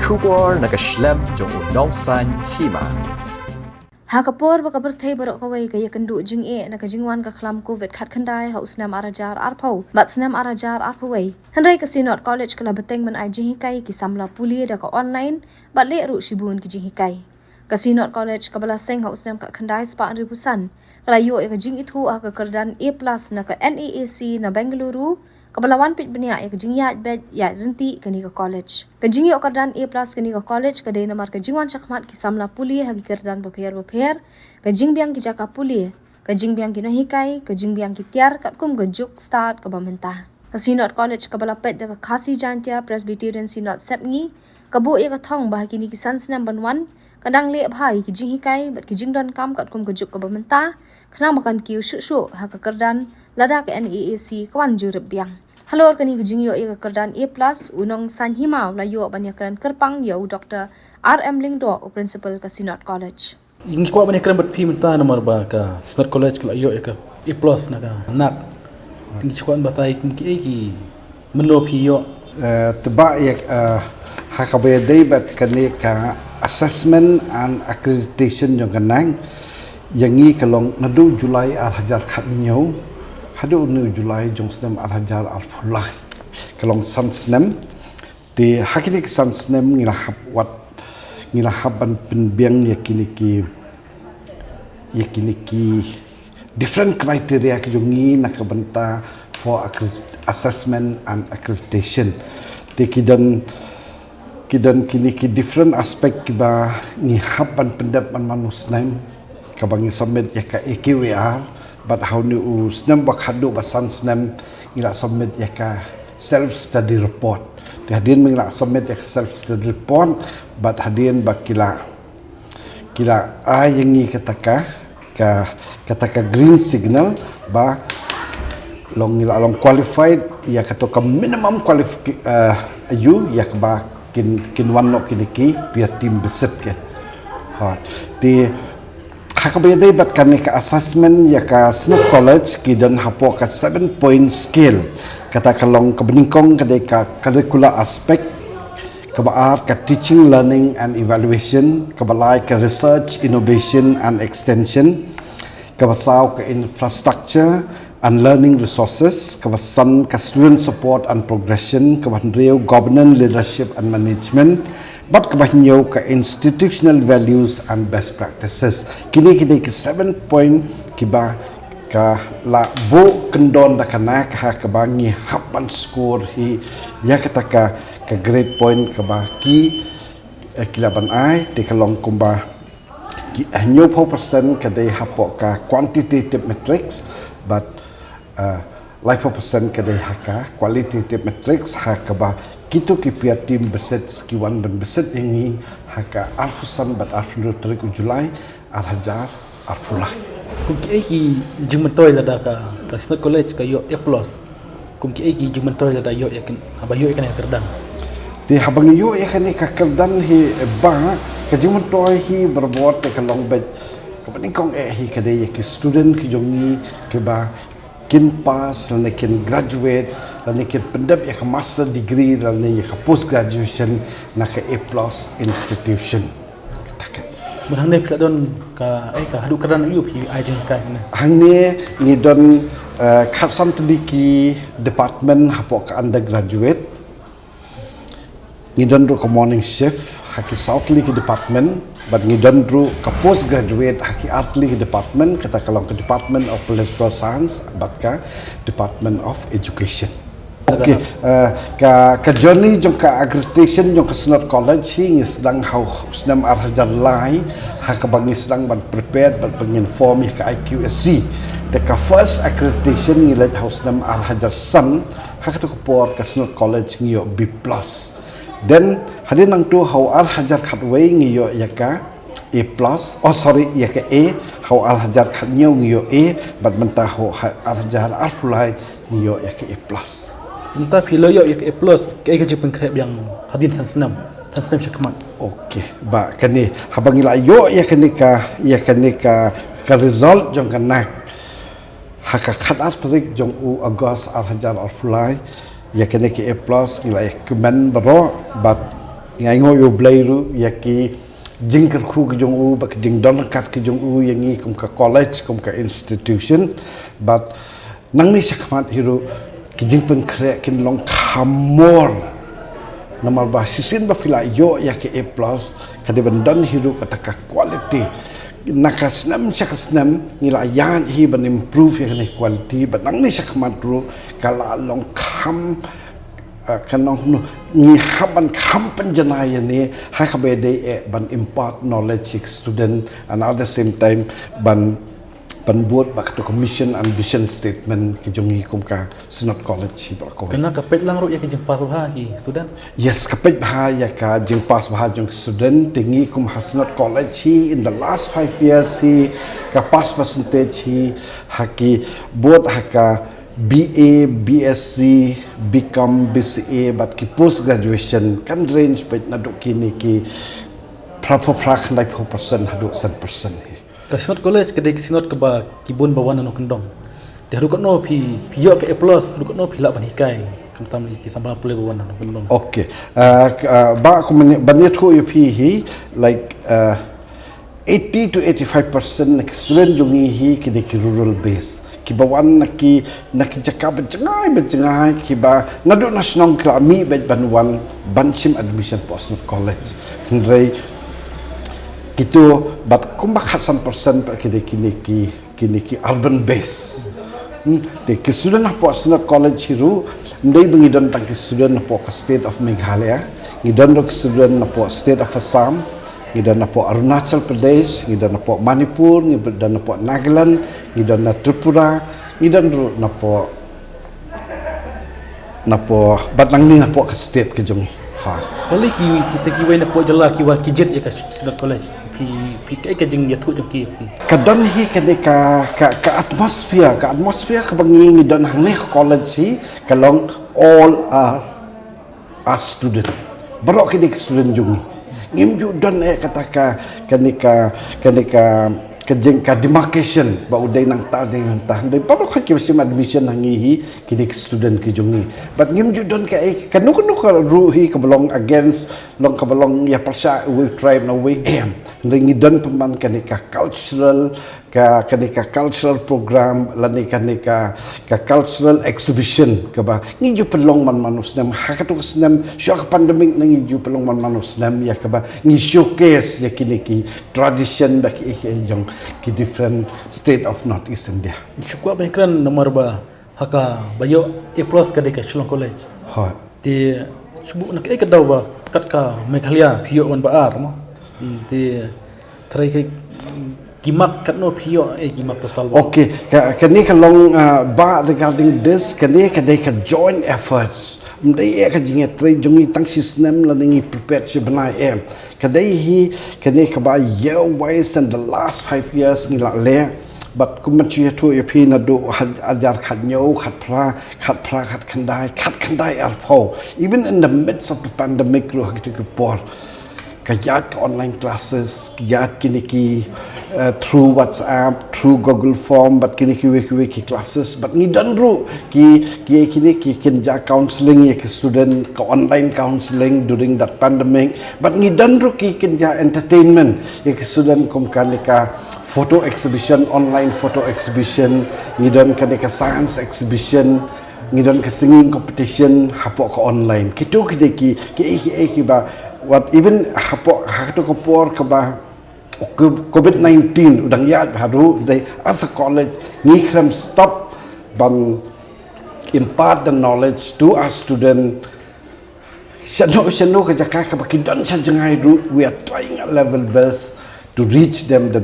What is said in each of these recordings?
Shubor nakaslem jong unongsan hima. Hakapor bakaberthai barok kawai kaya kendu jing nakajingwan ka khlam covid khat khandai hausnam arajar arpau batsnam arajar arpawai handai ka sinot college kala beteng man ai jing hikai ki samla puli da ka online batle ru shibun ki jing hikai ka sinot college kabala seng hausnam ka khandai spa ribusan kala yo ka jing ithu ka kerdan A+ na ka NEAC na Bengaluru kabalawan pit benia ka jing ya bed ya rinti kani ka college ka jing yo kerdan A+ kani ka college ka dei namar ka jingwan chakmat ki samla puli hagi kerdan bapher ka jing biang ki jaka puli ka jing biang ki no hikai ka jing biang ki tiar kat kum ka juk start ka bamenta ka sinot college kabala pet da ka khasi jantia Presbyterian sinot sepngi ka bu ka thong bah kini ki sansnam banwan kadang le bhai ki jing hikai bat ki jing don kam kat kum ka juk ka bamenta khna makan ki shu ha ka kerdan lada ka NEAC kwan jurep biang halor kani gijing yo ka kerdan A+ unong san hima la yo banya keran kerpang yo Dr. RM Lingdo o principal ka Sinot College Ini kuat banyak keran berpi mentah nomor ba ka Sinot College ka yo ka A+ na ka nak ini kuat batai ki ki menlo pi yo teba ya hakabe dei bat kani ka assessment and accreditation yang kenang yang ni kalong nadu Julai al-hajar khat nyau hadu nu Julai jong snam al-hajar al-fullah kalong sansnam di hakini sansnam ngilahap wat ngilahaban penbiang yakini ki different criteria ki jongi nak benta for assessment and accreditation di kidan kini ki different aspek kiba ngihaban pendap manusnaim kabangi submit ya ka EQR but how ni snam bakhadu basan snam ila submit ya ka self study report di hadin mengila submit ya ka self study report but hadin bakila yang ni kataka green signal ba long qualified ya katoka minimum ayu ya ba kin wanno kiniki pia tim beset ke ha di hakabay bat kani ka assessment ya ka Sinot College kidan hapo ka 7-point scale kata kalong kabeningkong kadai ka curricular aspect kabaar ka teaching learning and evaluation kabalai ka research innovation and extension kabasaw ka infrastructure and learning resources kabasan ka student support and progression kabandreo governance leadership and management but kabahnyo ka institutional values and best practices kini ki 7 point kiba ka la bo kendon da kana ka kabangi hapan score hi ya kata ka grade point kaba ki kilaban ai te kalong kumba ki hanyo 4% kadai hapo ka quantitative metrics but life percent kadai haka qualitative metrics hakaba kito ki pia tim beset skiwan ben beset ini haka arfusan bat arfunur tarik Julai al-hajar arfulah kum ki jimentoy lada ka Sinot College ka yo A+ kum ki jimentoy lada yo ya aba yo kan kerdan ti habang yo ya kan ka kerdan hi ba ka jimentoy hi berbuat ka long bet kapaningkong hi kadai ki student ki jongi ke ba kin pass lane kin graduate lane kin pendap ya master degree lane ya post graduation na ka A+ institution katakan berhande pula don ka hadu keran yu pi ai jeng kai na hangne ni don khasan tdiki department hapo ka undergraduate ni don ro ka morning shift haki southly ki department but ngidon dru ka postgraduate haki artli department kata kalau ke department of political science but ka department of education okay ka journey jong ka accreditation jong ka Sinot College hi sedang hau snam al-hajar lai ha ka bangi sedang ban prepared ban pengin form ka IQSC the ka first accreditation ni let hau snam al-hajar san ha ka to por ka Sinot College ngio B+. Dan hadin nang tu hau al-hajar khatway ngiyo ya ka A+, ya ka A hau al-hajar khatnyo ngiyo A bat mentah hau al-hajar al-fulai ngiyo ya ka A+. entah pilo yo ya A+ ka je pengkrep yang hadin sansnam syakmat okey ba kani habang ila yo ya kani ka result jong kanak haka khatar tarik jong u Agust al-hajar al-fulai ya kene ki A+ ila kemen bro but ngai ngoi u blai ru ya ki jing ker khu ki jong u ba ki jing don kat ki jong u yang kum ka college kum ka institution but nang ni sakmat hiru ki jing pen kre kin long khamor nomor ba sisin ba pila yo ya ki A+ kade ban don hiru kata ka quality nakasnam sakasnam ngila yan hi ban improve ya ni quality but nang ni sakmat ru kala long kham kanong ni haban kham panjanaya ni hakabede ban impart knowledge to student and at the same time ban buat bakto commission and vision statement ke jongi kum ka Synod College ba ko Kena kapit lang ro ya ki jeng pas bah ki student. yes kapit bah ya ka jeng pas bah jong student tingi kum Synod College hi in the last 5 years hi ka pass percentage hi haki buat haka BA, BSc, BCom, BCA, but ki post graduation kan range pet na do kini ki prapo prak na 4% hadu 100%. Ka Synod College kedai ki Synod ke ba kibun bawan anu kendong. Dia rukut no pi yo ke A+ rukut no pi la ban hikai. Kam tam ki sambal pule bawan anu kendong. Okay. Ba ko banyat ko yu pi hi like 80 to 85% nak student jungi hi kedai ki rural base. Kibawan naki jakab bencengai kiba nadu nasional kelami bet banwan bansim admission post college hendrai gitu bat kumbak hatsan persen per kini ki urban base de ki student po Synod College hiru ndai bengidon tang ki student po ka state of Meghalaya ngidon dok student po state of Assam ngidon po Arunachal Pradesh ngidon po Manipur ngidon po Nagaland ngidon Tripura ngidon ru na po batang ni na po ka state ke jongi ha Oli ki kita ki wena po jala ki wa ki jet ya ka Synod College pi kai ka jeng ya thu jong ki kadon hi kene ka atmosphere ka bangi ngidon hang ni college hi kalong all are student barok ki student jongi ngim ju don kata ka kene ka kejeng ka demarcation ba udai nang ta ding ta dai pa ko ki sim admission hangi hi kidik student ki jungi but ngim ju don ka kanu ka ru hi ka belong against long ka belong ya persa we tribe no we am ngi don paman ka cultural cultural program lani ka cultural exhibition ka ba ngi ju pelong man manus nam hakatu snam shock pandemic ngi ju pelong man manus nam ya ka ba ngi showcase ya kini ki tradition ba ki jong ki different state of Northeast India. Syukwa bangkran nomor ba haka bayo A+ kadai ka Synod College. Ha. Ti subu nak ka daw ba kat ka Meghalaya pio wan baar mo. Ti try ka kimak kat no pio kimak total. Okay, kani ka long ba regarding this kani kadai ka joint efforts. Mdai ka jinge try jungi tang system la ningi prepare si banai kadai hi kani ka ba year wise and the last 5 years ngila le but kumachi to ep na do ajar khat nyau khat khandai arpo even in the midst of the pandemic ro hakti ke por kayat online classes kayat kiniki through WhatsApp through Google Form but kiniki wiki classes but ni danru ki kiniki kinja counseling ya student ka online counseling during that pandemic but ni danru ki kinja entertainment ya student kum kanika photo exhibition online photo exhibition ngidon kanika science exhibition ngidon ka singing competition hapo ka online kitu kideki ki ba what even hapo hakto ko por ka ba COVID-19 udang ya baru they as a college ni kram stop ban impart the knowledge to our student shano ka jaka ka bakidan sa jangai ru we are trying a level best to reach them the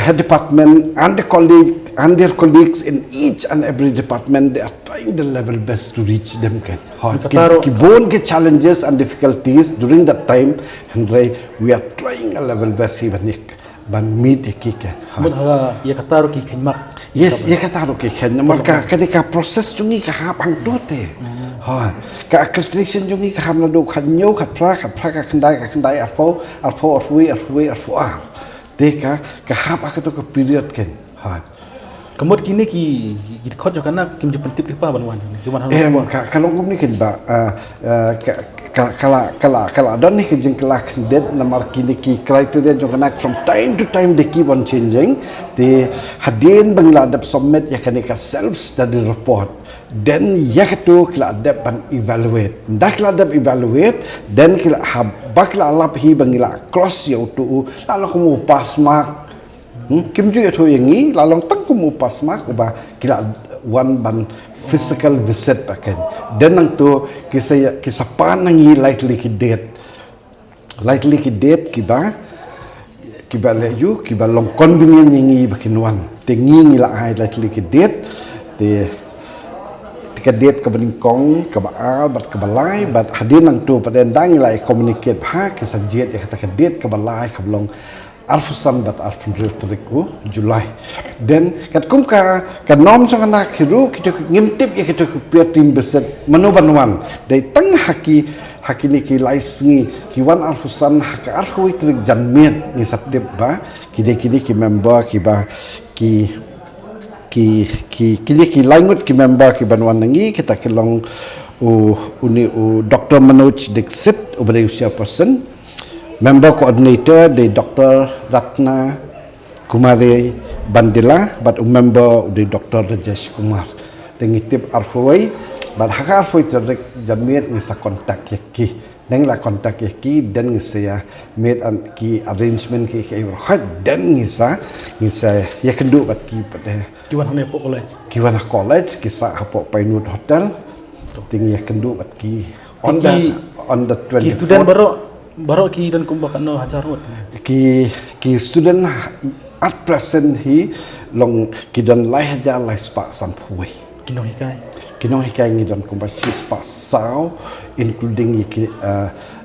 head department and the colleague and their colleagues in each and every department they are trying the level best to reach them kibon ke challenges and difficulties during that time and we are trying a level best even ban meet ke ya kataro ki khenmak yes ya kataro ki khen marka kadika process jungi ka hapang tote ha ka accreditation jungi ka hamna do khanyo khatra ka khandai arpo deka ka hap ka to period ken ha Kemud kini ki khot jo kana kim je pentip di pa banwan. Cuma hal kalau ngom ni kan ba kala dan ni kejeng kala kandidat namar kini ki kriteria jo kana from time to time they keep on changing. Di hadin bangla adap submit ya kana ka self study report. Then ya ketu kala adap ban evaluate. Dah kala adap evaluate then kala bakla alap hi bangila cross ya tu lalu kamu pass mark. Kim juga tu yang ni, lalu tak kumu pas mak, ubah kila one ban physical visit pakai. Dan nang tu kisah panangi likely date kiba leju kiba long convenient yang ni pakai nuan. Tengi ngila hai likely date, tika date kebeningkong kebaal bat kebalai bat hadir nang tu pada endang ngila communicate bah kisah jet ya kata date kebalai keblong arfusan bat arfun retoriku Julai dan kat kum ka nom sang anak hiru kita ngimtip ya kita pia tim beset manobanwan dai tang haki ni ki laisngi ki wan arfusan hak arhui trik janmiat ni sabdep ba kide ki member ki ba ki langut ki member ki banwan nangi kita kelong Dr. Manoj Dixit ubade usia person. Member coordinator di Dr. Ratna Kumari Bandila, but member di Dr. Rajesh Kumar. Dengan tip arfoi, but hak arfoi terdik jamit ngisa kontak yaki, dengan la kontak yaki dan ngisa made an ki arrangement ki berkhid dan ngisa ya kendu bat ki pada Kiwana College kisah hapo Pinewood Hotel, tinggi ya kendu bat ki on the 24th. Ki student baru ki dan kumbakan no hajarut ki student at present hi long ki dan lai hajar lai spa sampui kinong hikai ni dan kumbasi spa sao including ki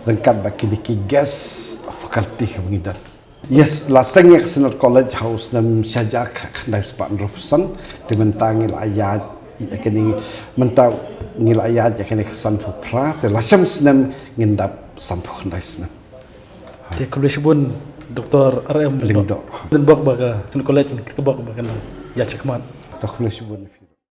lengkap bagi ki guest faculty ngidan. Yes, lasang yak Senat College House nam syajar kandai spa rupusan dimentangil ayat yakni mentau ngil ayat yakni kesan pupra te lasam senam ngindap sampai kondisi. Dia kolej pun Dr. RM Lingdo dan bak baga Senat College ke bak baga ya cekmat. Tak kolej pun.